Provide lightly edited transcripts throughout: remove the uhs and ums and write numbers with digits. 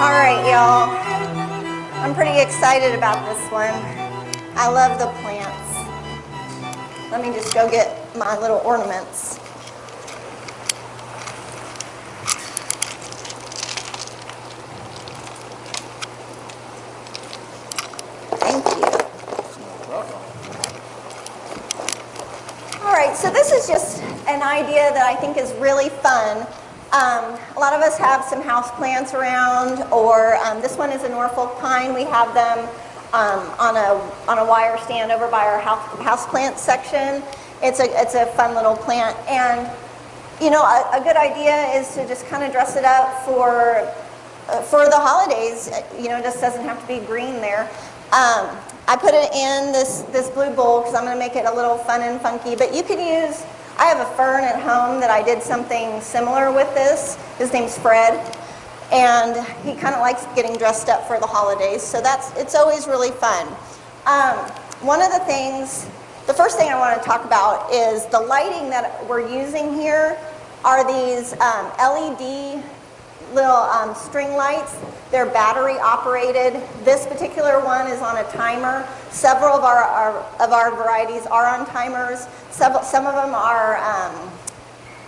All right, y'all. I'm pretty excited about this one. I love the plants. Let me just go get my little ornaments. Thank you. All right, so this is just an idea that I think is really fun. A lot of us have some house plants around, or this one is a Norfolk pine. We have them on a wire stand over by our house plant section. It's a fun little plant, and you know, a good idea is to just kind of dress it up for the holidays. You know, it just doesn't have to be green there. I put it in this blue bowl because I'm going to make it a little fun and funky, but you could use, I have a fern at home that I did something similar with this. His name's Fred, and he kind of likes getting dressed up for the holidays, so it's always really fun. One of the first thing I want to talk about is the lighting that we're using here are these LED little string lights. They're battery operated. This particular one is on a timer. Several of our varieties are on timers. Some of them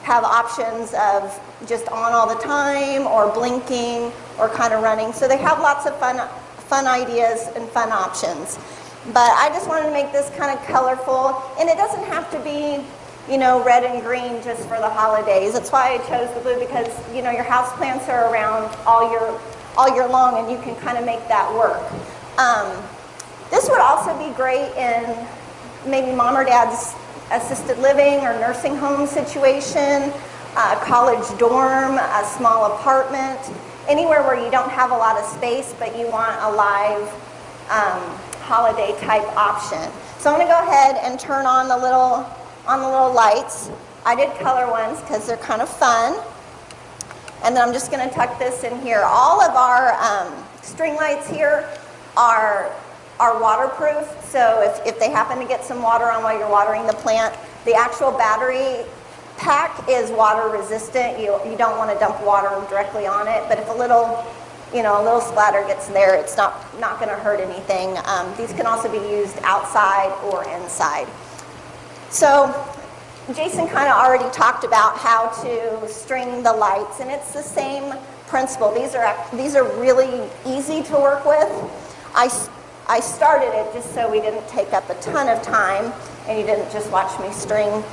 have options of just on all the time or blinking or kind of running. So they have lots of fun ideas and fun options. But I just wanted to make this kind of colorful, and it doesn't have to be, you know, red and green just for the holidays. That's why I chose the blue, because you know your house plants are around all year long, and you can kind of make that work. This would also be great in maybe mom or dad's assisted living or nursing home situation, a college dorm, a small apartment, anywhere where you don't have a lot of space but you want a live holiday type option. So I'm going to go ahead and turn on the little lights. I did color ones because they're kind of fun. And then I'm just going to tuck this in here. All of our string lights here are waterproof, so if they happen to get some water on while you're watering the plant, the actual battery pack is water resistant. You don't want to dump water directly on it, but if a little splatter gets there, it's not going to hurt anything. These can also be used outside or inside. So Jason kind of already talked about how to string the lights, and it's the same principle. These are really easy to work with. I started it just so we didn't take up a ton of time, and you didn't just watch me string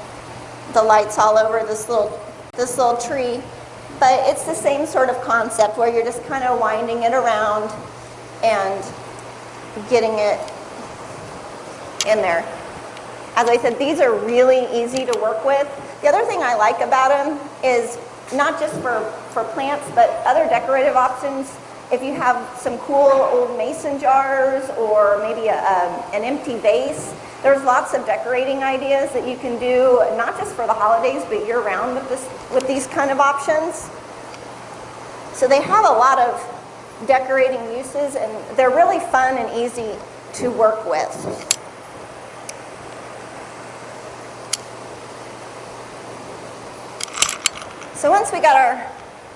the lights all over this little tree. But it's the same sort of concept where you're just kind of winding it around and getting it in there. As I said, these are really easy to work with. The other thing I like about them is not just for plants, but other decorative options. If you have some cool old mason jars or maybe an empty vase, there's lots of decorating ideas that you can do, not just for the holidays, but year-round with these kind of options. So they have a lot of decorating uses, and they're really fun and easy to work with. So once we got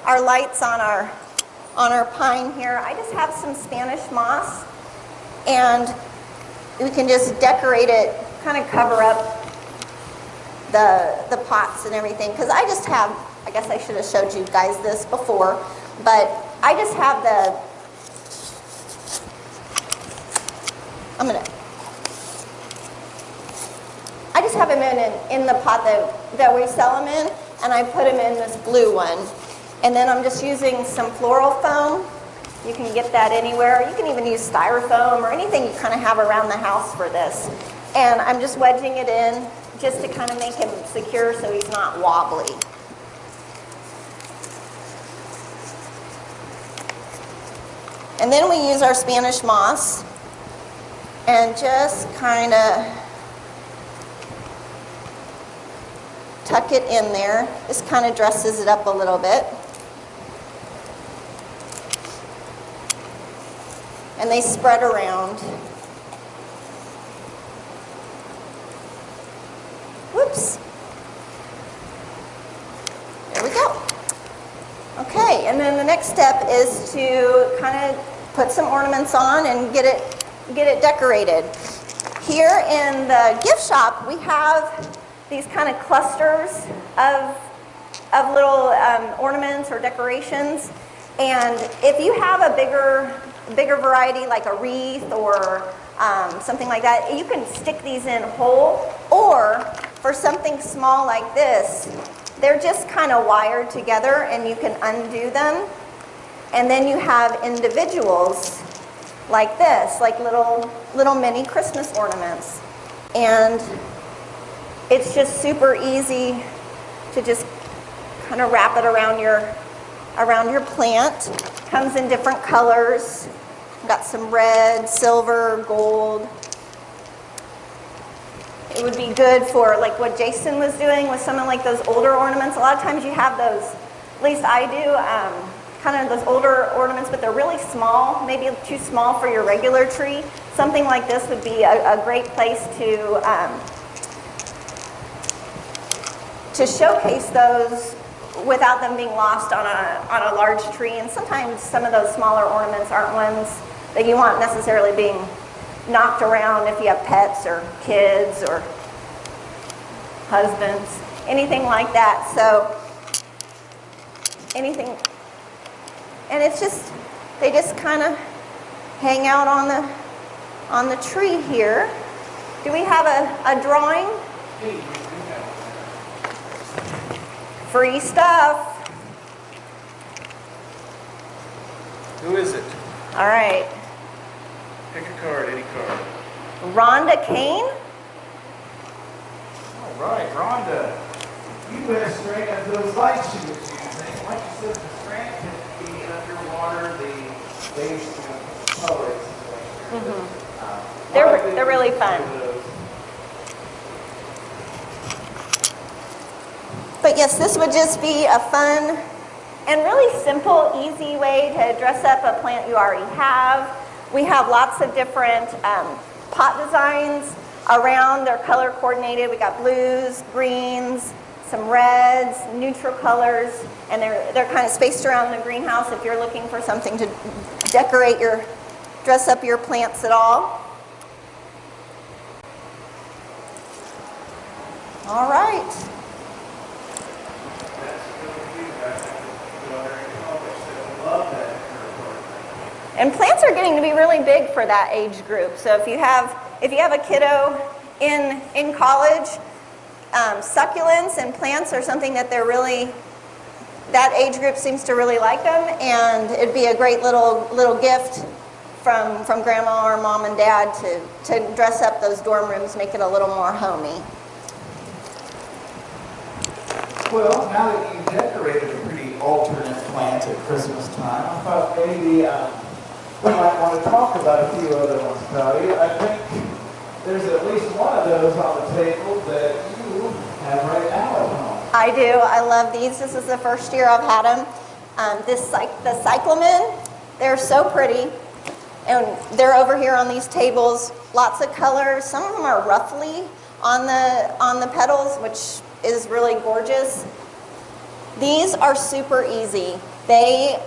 our lights on our pine here, I just have some Spanish moss, and we can just decorate it, kind of cover up the pots and everything, because I guess I should have showed you guys this before, but I just have them in the pot that we sell them in, and I put them in this blue one. And then I'm just using some floral foam. You can get that anywhere. You can even use styrofoam or anything you kind of have around the house for this. And I'm just wedging it in just to kind of make him secure so he's not wobbly. And then we use our Spanish moss and just kind of tuck it in there. This kind of dresses it up a little bit. And they spread around. Whoops. There we go. Okay, and then the next step is to kind of put some ornaments on and get it decorated. Here in the gift shop, we have these kind of clusters of little ornaments or decorations. And if you have a bigger variety, like a wreath or something like that, you can stick these in whole. Or for something small like this, they're just kind of wired together and you can undo them. And then you have individuals like this, like little mini Christmas ornaments. And it's just super easy to just kind of wrap it around your plant. Comes in different colors. Got some red, silver, gold. It would be good for like what Jason was doing with some of like those older ornaments. A lot of times you have those, at least I do, kind of those older ornaments, but they're really small, maybe too small for your regular tree. Something like this would be a great place to showcase those without them being lost on a large tree. And sometimes some of those smaller ornaments aren't ones that you want necessarily being knocked around if you have pets or kids or husbands, anything like that. So anything, and it's just, they just kind of hang out on the tree here. Do we have a drawing? Free stuff. Who is it? All right. Pick a card, any card. Rhonda Kane. All right, Rhonda. You went straight at those lights she was using. Like you said, the strand can be underwater, the base colors. They're really fun. But yes, this would just be a fun and really simple, easy way to dress up a plant you already have. We have lots of different pot designs around. They're color coordinated. We got blues, greens, some reds, neutral colors, and they're kind of spaced around the greenhouse if you're looking for something to dress up your plants at all. All right. And plants are getting to be really big for that age group. So if you have a kiddo in college, succulents and plants are something that that age group seems to really like them, and it'd be a great little gift from grandma or mom and dad to dress up those dorm rooms, make it a little more homey. Well, now that you've decorated a pretty alternate plant at Christmas time, I thought maybe we might want to talk about a few other ones, Kati. I think there's at least one of those on the table that you have right now at home. I do. I love these. This is the first year I've had them. The cyclamen, they're so pretty. And they're over here on these tables. Lots of colors. Some of them are roughly on the petals, which is really gorgeous. These are super easy. They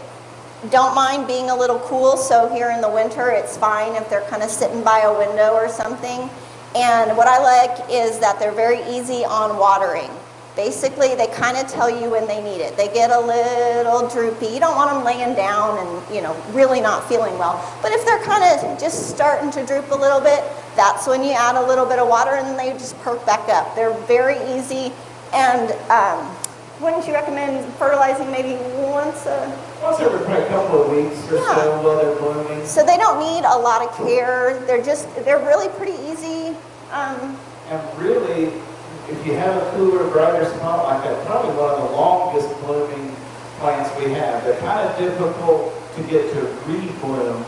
don't mind being a little cool, so here in the winter it's fine if they're kind of sitting by a window or something. And what I like is that they're very easy on watering. Basically, they kind of tell you when they need it. They get a little droopy. You don't want them laying down and, really not feeling well. But if they're kind of just starting to droop a little bit, that's when you add a little bit of water and they just perk back up. They're very easy. And wouldn't you recommend fertilizing maybe once every probably a couple of weeks or so while they're blooming? So they don't need a lot of care. They're really pretty easy. And really, if you have a cooler, brighter spot like that, probably one of the longest blooming plants we have. They're kind of difficult to get to rebloom,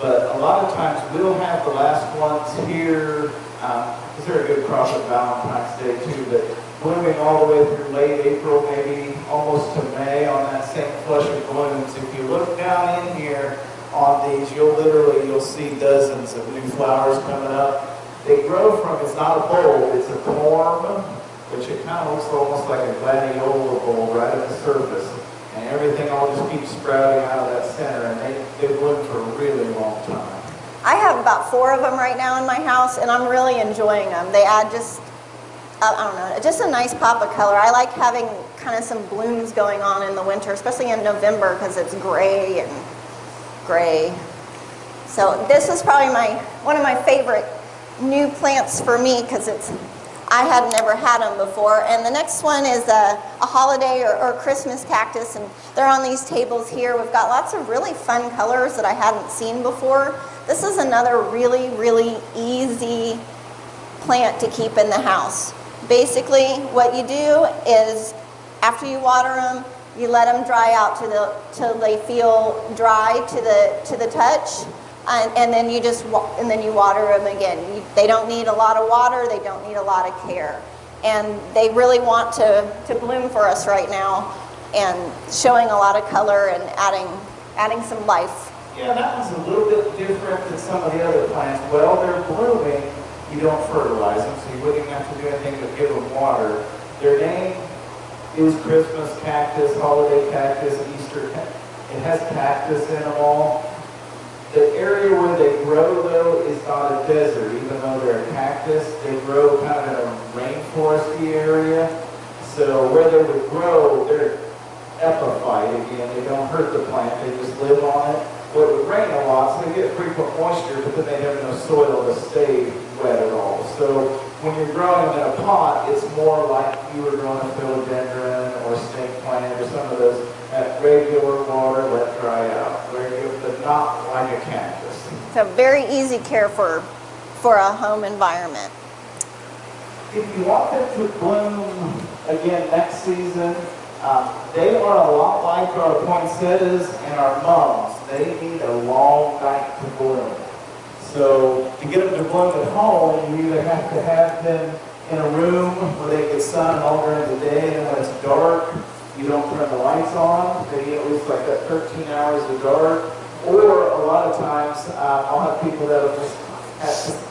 but a lot of times we'll have the last ones here, because they're a good crop at Valentine's Day too, but blooming all the way through late April, maybe almost to May on that same flush of blooms. If you look down in here on these, you'll see dozens of new flowers coming up. They grow from, it's not a bulb, it's a form, which it kind of looks almost like a gladiola bulb right at the surface. and everything all just keeps sprouting out of that center, and they bloom for a really long time. I have about 4 of them right now in my house, and I'm really enjoying them. They add just, I don't know, just a nice pop of color. I like having kind of some blooms going on in the winter, especially in November because it's gray and gray. So this is probably one of my favorite new plants for me because I had never had them before. And the next one is a holiday or Christmas cactus, and they're on these tables here. We've got lots of really fun colors that I hadn't seen before. This is another really, really easy plant to keep in the house. Basically, what you do is after you water them, you let them dry out till they feel dry to the touch. And then you water them again. They don't need a lot of water. They don't need a lot of care, and they really want to bloom for us right now, and showing a lot of color and adding some life. Yeah, that one's a little bit different than some of the other plants. Well, they're blooming. You don't fertilize them, so you wouldn't even have to do anything to give them water. Their name is Christmas cactus, holiday cactus, Easter cactus. It has cactus in them all. The area where they grow, though, is not a desert. Even though they're a cactus, they grow kind of in a rainforesty area. So where they would grow, they're epiphyte again. They don't hurt the plant. They just live on it. Well, it would rain a lot, so they get frequent moisture, but then they have no soil to stay wet at all. So when you're growing them in a pot, it's more like you were growing a philodendron or snake plant or some of those at regular water, let dry out, but not like a cactus. So very easy care for a home environment. If you want them to bloom again next season, they are a lot like our poinsettias and our mums. They need a long night to bloom. So to get them to bloom at home, you either have to have them in a room where they get sun all during the day, and when it's dark, you don't turn the lights on. They need at least like that 13 hours of dark. Or a lot of times, I'll have people that will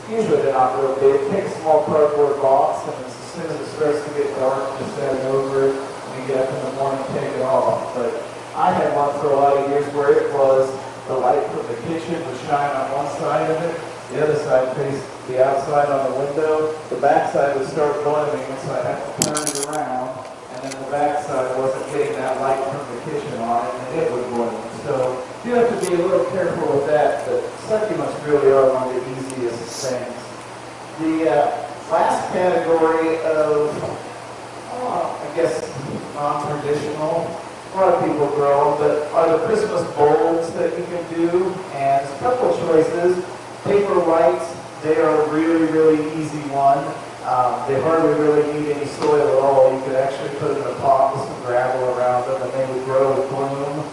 usually they're not real big, take a small cardboard box, and as soon as it starts to get dark, just set it over it, and you get up in the morning and take it off. But I had one for a lot of years where it was the light from the kitchen would shine on one side of it, the other side faced the outside on the window, the back side would start blooming, so I'd have to turn it around. And then the backside wasn't getting that light from the kitchen on it, and it would bloom. So you have to be a little careful with that, but succulents really are one of the easiest things. The last category of, I guess, non-traditional, a lot of people grow them, but are the Christmas bulbs that you can do, and there's a couple of choices. Paper whites, they are a really, really easy one. They hardly really need any soil at all. You could actually put them in a pot with some gravel around them and they would grow and bloom.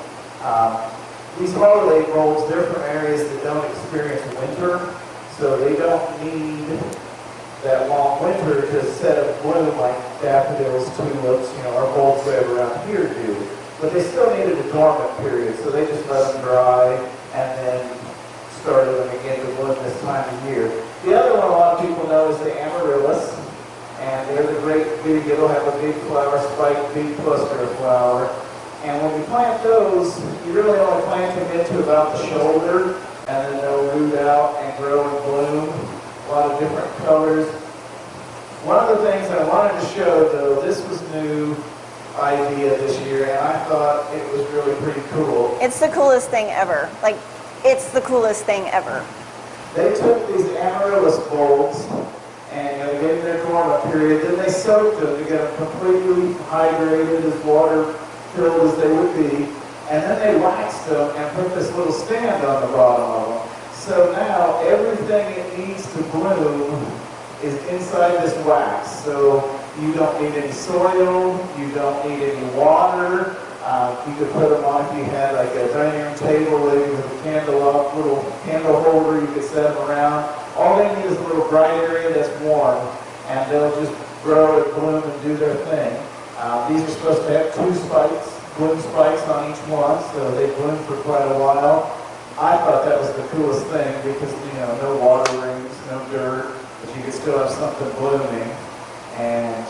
These holiday bulbs, they're from areas that don't experience winter, so they don't need that long winter to set a bloom like daffodils, tulips, our bulbs we have around here do. But they still needed a dormant period, so they just let them dry and then started them again to bloom this time of year. The other one a lot of people know is the amaryllis, and they're the great big, it'll have a big flower spike, big cluster of flower. And when we plant those, you really only plant them into about the shoulder, and then they'll root out and grow and bloom. A lot of different colors. One of the things I wanted to show, though, this was new idea this year, and I thought it was really pretty cool. It's the coolest thing ever. It's the coolest thing ever. They took these amaryllis bulbs and they gave them their dormant period, then they soaked them to get them completely hydrated, as water filled as they would be, and then they waxed them and put this little stand on the bottom of them. So now everything it needs to bloom is inside this wax. So you don't need any soil, you don't need any water. You could put them on if you had like a dining room table, maybe with a candle up, little candle holder, you could set them around. All they need is a little bright area that's warm, and they'll just grow and bloom and do their thing. These are supposed to have 2 spikes, bloom spikes on each one, so they bloom for quite a while. I thought that was the coolest thing because, no water rings, no dirt, but you could still have something blooming. And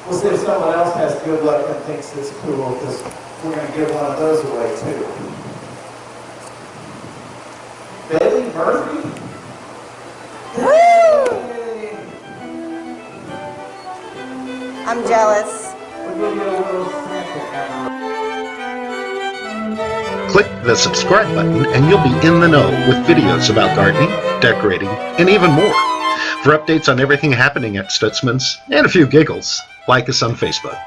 We'll see if someone else has good luck and thinks it's cool, because we're going to give one of those away too. Bailey Murphy? Woo! Yay! I'm jealous. We'll give you a little sample camera. Click the subscribe button and you'll be in the know with videos about gardening, decorating, and even more. For updates on everything happening at Stutzman's and a few giggles, like us on Facebook.